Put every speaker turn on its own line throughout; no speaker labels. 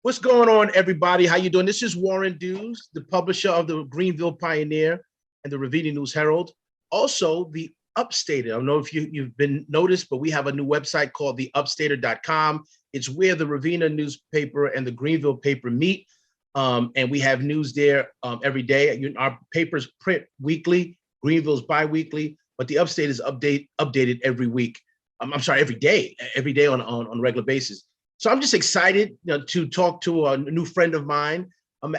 What's going on, everybody? How you doing? This is Warren Dews, the publisher of the Greenville Pioneer and the Ravenna News Herald. Also, the Upstater. I don't know if you've been noticed, but we have a new website called theupstater.com. It's where the Ravenna newspaper and the Greenville paper meet. And we have news there every day. Our papers print weekly, Greenville's bi-weekly, but the Upstate is updated every week. I'm sorry, every day on a regular basis. So I'm just excited to talk to a new friend of mine.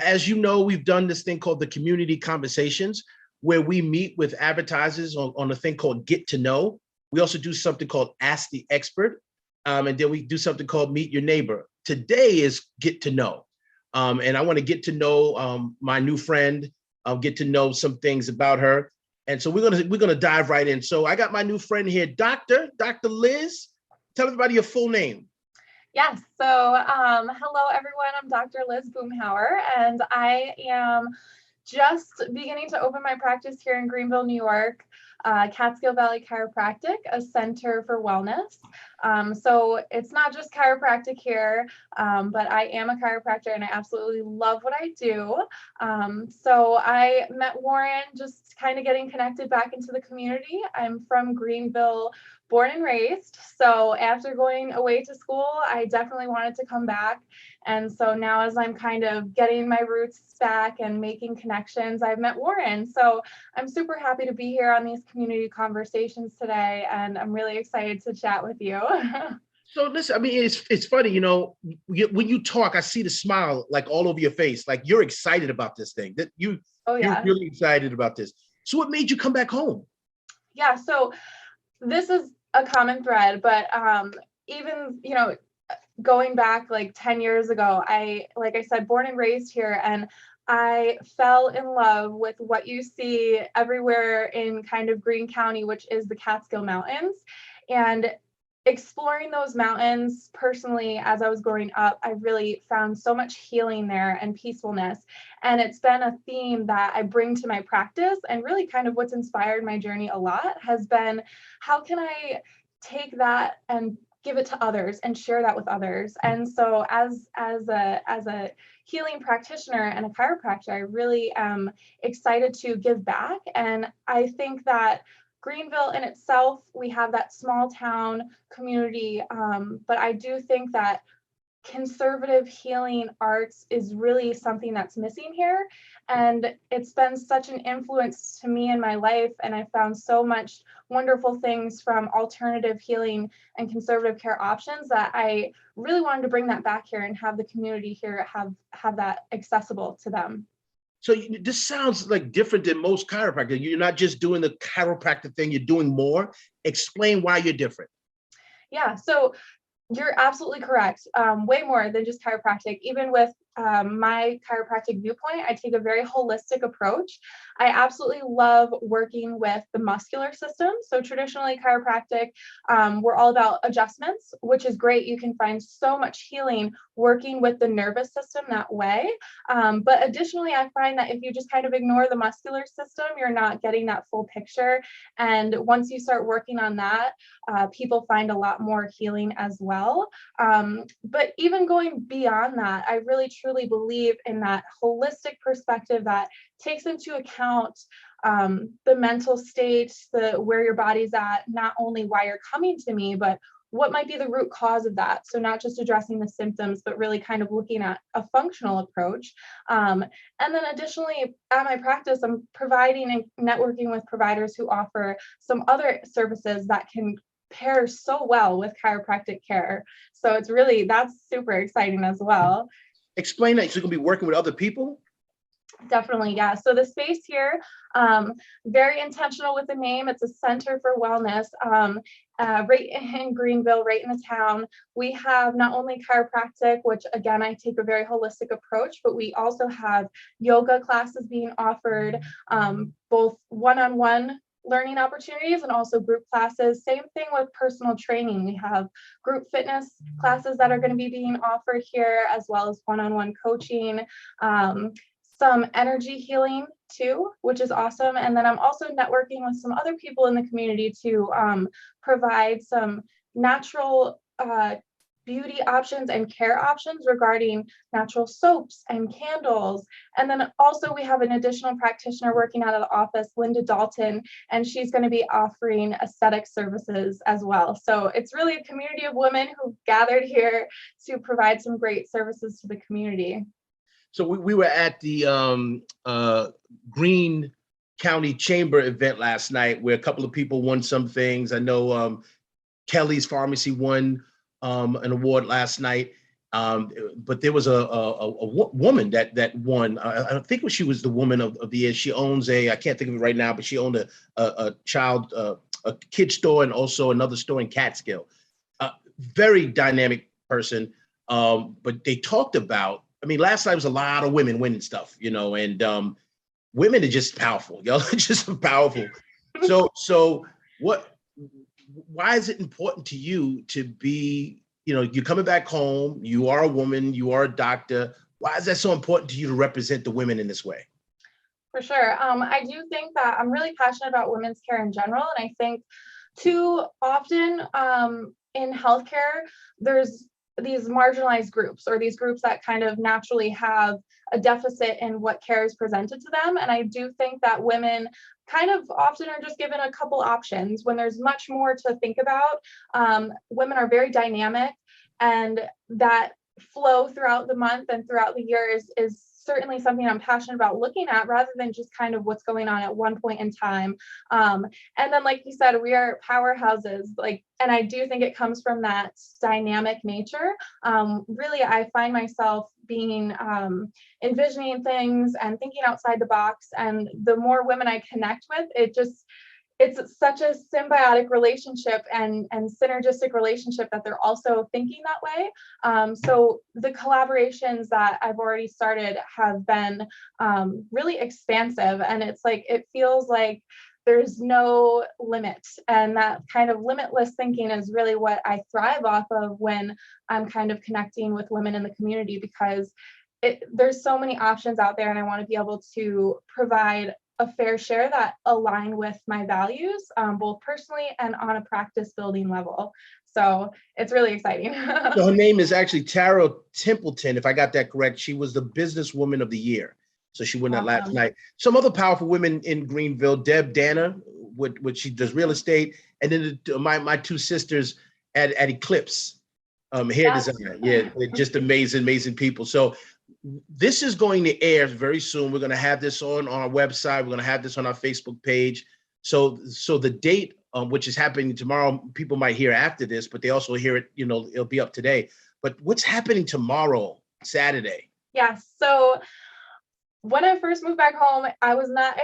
As you know, we've done this thing called the Community Conversations, where we meet with advertisers on a thing called Get to Know. We also do something called Ask the Expert. And then we do something called Meet Your Neighbor. Today is Get to Know. And I want to get to know my new friend, get to know some things about her. And so we're gonna dive right in. So I got my new friend here, Dr. Liz. Tell everybody your full name.
Yes. So, hello, everyone. I'm Dr. Liz Boomhauer, and I am just beginning to open my practice here in Greenville, New York, Catskill Valley Chiropractic, a center for wellness. So it's not just chiropractic here, but I am a chiropractor and I absolutely love what I do. So I met Warren just kind of getting connected back into the community. I'm from Greenville, born and raised. So after going away to school, I definitely wanted to come back. And so now as I'm kind of getting my roots back and making connections, I've met Warren. So I'm super happy to be here on these community conversations today. And I'm really excited to chat with you.
So listen, I mean, it's funny, when you talk, I see the smile like all over your face, like you're excited about this thing, that you're really excited about this. So what made you come back home?
Yeah, so this is a common thread, but even, going back like 10 years ago, like I said, born and raised here, and I fell in love with what you see everywhere in kind of Greene County, which is the Catskill Mountains. And exploring those mountains personally, as I was growing up, I really found so much healing there and peacefulness. And it's been a theme that I bring to my practice, and really kind of what's inspired my journey a lot has been, how can I take that and give it to others and share that with others? And so as a healing practitioner and a chiropractor, I really am excited to give back. And I think that Greenville in itself, we have that small town community, but I do think that conservative healing arts is really something that's missing here. And it's been such an influence to me in my life. And I found so much wonderful things from alternative healing and conservative care options that I really wanted to bring that back here and have the community here have that accessible to them.
So this sounds like different than most chiropractors. You're not just doing the chiropractic thing, you're doing more. Explain why you're different.
Yeah, so you're absolutely correct. Way more than just chiropractic. Even with my chiropractic viewpoint, I take a very holistic approach. I absolutely love working with the muscular system. So traditionally chiropractic, we're all about adjustments, which is great. You can find so much healing working with the nervous system that way. But additionally, I find that if you just kind of ignore the muscular system, you're not getting that full picture. And once you start working on that, people find a lot more healing as well. But even going beyond that, I really truly believe in that holistic perspective that takes into account the mental state, where your body's at, not only why you're coming to me, but what might be the root cause of that. So not just addressing the symptoms, but really kind of looking at a functional approach. And then additionally, at my practice, I'm providing and networking with providers who offer some other services that can pair so well with chiropractic care. So it's really, that's super exciting as well.
Explain that. So you're going to be working with other people?
Definitely, yeah. So the space here, very intentional with the name. It's a center for wellness. Right in Greenville, right in the town, we have not only chiropractic, which again, I take a very holistic approach, but we also have yoga classes being offered, both one-on-one learning opportunities and also group classes. Same thing with personal training. We have group fitness classes that are going to be being offered here, as well as one-on-one coaching, some energy healing too, which is awesome. And then I'm also networking with some other people in the community to provide some natural beauty options and care options regarding natural soaps and candles. And then also we have an additional practitioner working out of the office, Linda Dalton, and she's going to be offering aesthetic services as well. So it's really a community of women who gathered here to provide some great services to the community.
So we were at the Greene County Chamber event last night where a couple of people won some things. I know Kelly's Pharmacy won an award last night, but there was a woman that won. I think she was the woman of the year. She owns I can't think of it right now, but she owned a kid store and also another store in Catskill. Very dynamic person. But they talked about, I mean, last night was a lot of women winning stuff, and women are just powerful. Y'all are just powerful. So why is it important to you to be, you're coming back home, you are a woman, you are a doctor. Why is that so important to you to represent the women in this way?
For sure. I do think that I'm really passionate about women's care in general. And I think too often in healthcare, there's these marginalized groups or these groups that kind of naturally have a deficit in what care is presented to them. And I do think that women kind of often are just given a couple options when there's much more to think about. Women are very dynamic, and that flow throughout the month and throughout the year is certainly something I'm passionate about looking at rather than just kind of what's going on at one point in time. And then, like you said, we are powerhouses, and I do think it comes from that dynamic nature. Really, I find myself being envisioning things and thinking outside the box. And the more women I connect with, it's such a symbiotic relationship and synergistic relationship that they're also thinking that way. So the collaborations that I've already started have been really expansive, and it feels like there's no limit. And that kind of limitless thinking is really what I thrive off of when I'm kind of connecting with women in the community, because there's so many options out there, and I want to be able to provide a fair share that align with my values, both personally and on a practice building level. So it's really exciting.
So her name is actually Tara Templeton, if I got that correct. She was the businesswoman of the year. So she won that last night. Some other powerful women in Greenville, Deb Danner, which she does real estate, and then my two sisters at Eclipse, hair designer. Yeah, they're just amazing people. So this is going to air very soon. We're going to have this on our website. We're going to have this on our Facebook page. So the date, which is happening tomorrow, people might hear after this, but they also hear it, it'll be up today. But what's happening tomorrow, Saturday?
Yes. So when I first moved back home, I was not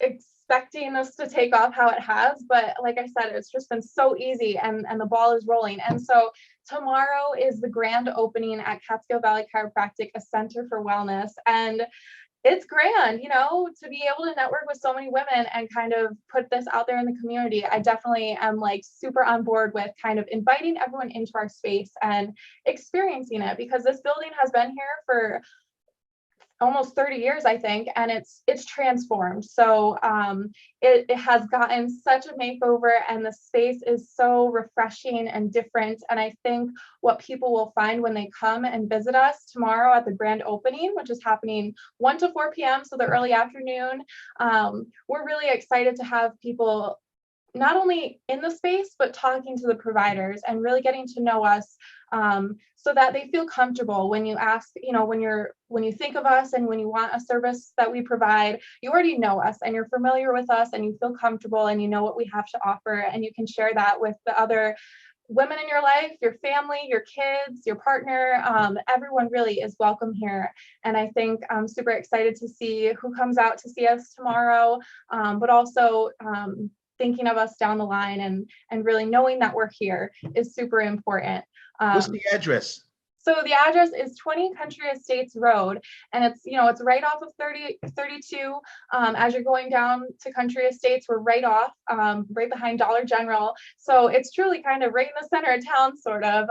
expecting this to take off how it has, but like I said, it's just been so easy, and the ball is rolling. And so tomorrow is the grand opening at Catskill Valley Chiropractic, a center for wellness. And it's grand, to be able to network with so many women and kind of put this out there in the community. I definitely am super on board with kind of inviting everyone into our space and experiencing it, because this building has been here for almost 30 years, I think, and it's transformed. So it has gotten such a makeover, and the space is so refreshing and different. And I think what people will find when they come and visit us tomorrow at the grand opening, which is happening 1 to 4 p.m., so the early afternoon, we're really excited to have people not only in the space, but talking to the providers and really getting to know us, so that they feel comfortable when you ask, when you think of us and when you want a service that we provide, you already know us and you're familiar with us and you feel comfortable and you know what we have to offer, and you can share that with the other women in your life, your family, your kids, your partner. Everyone really is welcome here. And I think I'm super excited to see who comes out to see us tomorrow, but also thinking of us down the line, and really knowing that we're here is super important.
What's the address?
So the address is 20 Country Estates Road, and it's right off of 32. As you're going down to Country Estates, we're right off, right behind Dollar General. So it's truly kind of right in the center of town, sort of,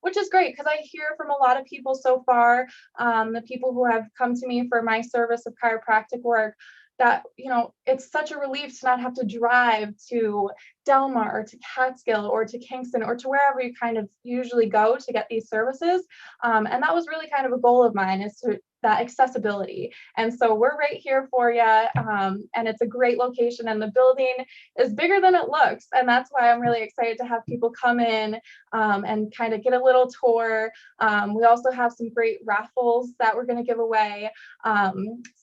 which is great, because I hear from a lot of people so far, the people who have come to me for my service of chiropractic work, that it's such a relief to not have to drive to Delmar or to Catskill or to Kingston or to wherever you kind of usually go to get these services. And that was really kind of a goal of mine, is to that accessibility. And so we're right here for you. And it's a great location, and the building is bigger than it looks. And that's why I'm really excited to have people come in and kind of get a little tour. We also have some great raffles that we're going to give away.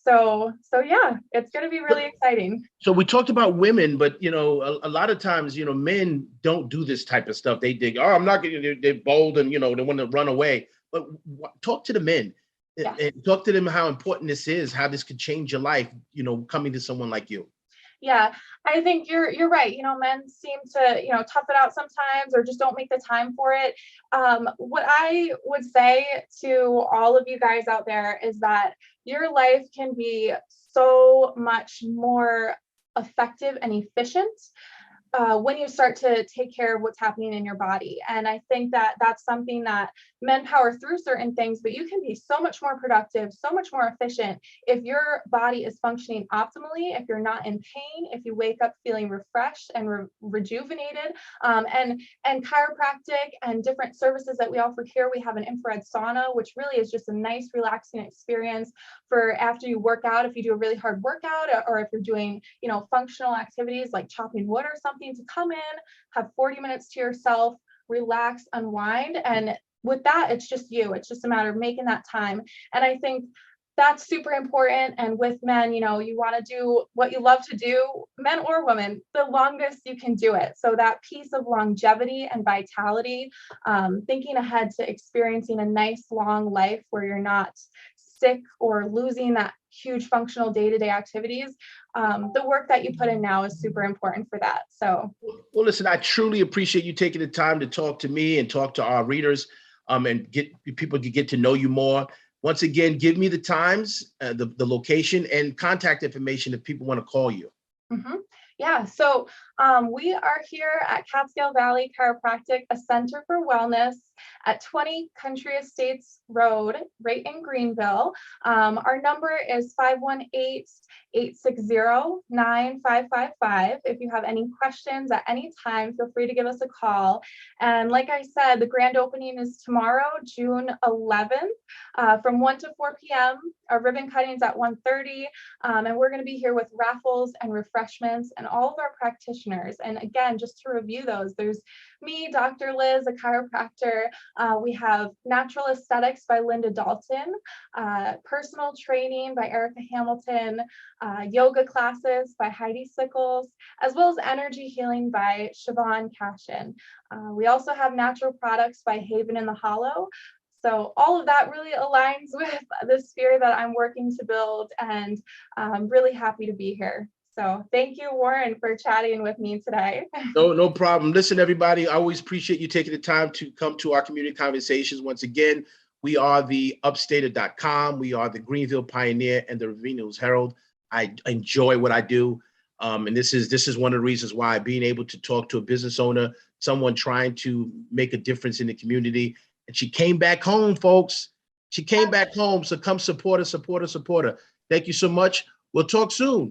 So yeah, it's going to be really exciting.
So we talked about women, but you know, a lot of times, you know, men don't do this type of stuff. They think, oh, I'm not going to, they're bold and, you know, they want to run away. But talk to the men.
Yes.
And talk to them how important this is, how this could change your life, you know, coming to someone like you.
Yeah, I think you're right. You know, men seem to, you know, tough it out sometimes or just don't make the time for it. What I would say to all of you guys out there is that your life can be so much more effective and efficient when you start to take care of what's happening in your body. And I think that that's something that men power through certain things, but you can be so much more productive, so much more efficient if your body is functioning optimally, if you're not in pain, if you wake up feeling refreshed and rejuvenated. And chiropractic and different services that we offer here, we have an infrared sauna, which really is just a nice relaxing experience for after you work out, if you do a really hard workout, or if you're doing, you know, functional activities like chopping wood or something, to come in, have 40 minutes to yourself, relax, unwind. And with that, it's just you. It's just a matter of making that time. And I think that's super important. And with men, you know, you want to do what you love to do, men or women, the longest you can do it. So that piece of longevity and vitality, thinking ahead to experiencing a nice long life where you're not sick or losing that huge functional day-to-day activities, the work that you put in now is super important for that. So,
well, listen, I truly appreciate you taking the time to talk to me and talk to our readers, and get people to get to know you more. Once again, give me the times, the location, and contact information if people want to call you.
mm-hmm. Yeah, so we are here at Catskill Valley Chiropractic, a center for wellness at 20 Country Estates Road, right in Greenville. Our number is 518-860-9555. If you have any questions at any time, feel free to give us a call. And like I said, the grand opening is tomorrow, June 11th, from 1 to 4 p.m. Our ribbon cutting's at 1:30, and we're going to be here with raffles and refreshments and all of our practitioners. And again, just to review those, there's me, Dr. Liz, a chiropractor. We have Natural Aesthetics by Linda Dalton, personal training by Erica Hamilton, yoga classes by Heidi Sickles, as well as energy healing by Siobhan Cashin. We also have natural products by Haven in the Hollow. So all of that really aligns with the sphere that I'm working to build, and I'm really happy to be here. So thank you, Warren, for chatting with me today.
No problem. Listen, everybody, I always appreciate you taking the time to come to our community conversations. Once again, we are the upstater.com. We are the Greenville Pioneer and the Ravenna News Herald. I enjoy what I do. And this is one of the reasons why, being able to talk to a business owner, someone trying to make a difference in the community. And she came back home, folks. She came back home. So come support her. Thank you so much. We'll talk soon.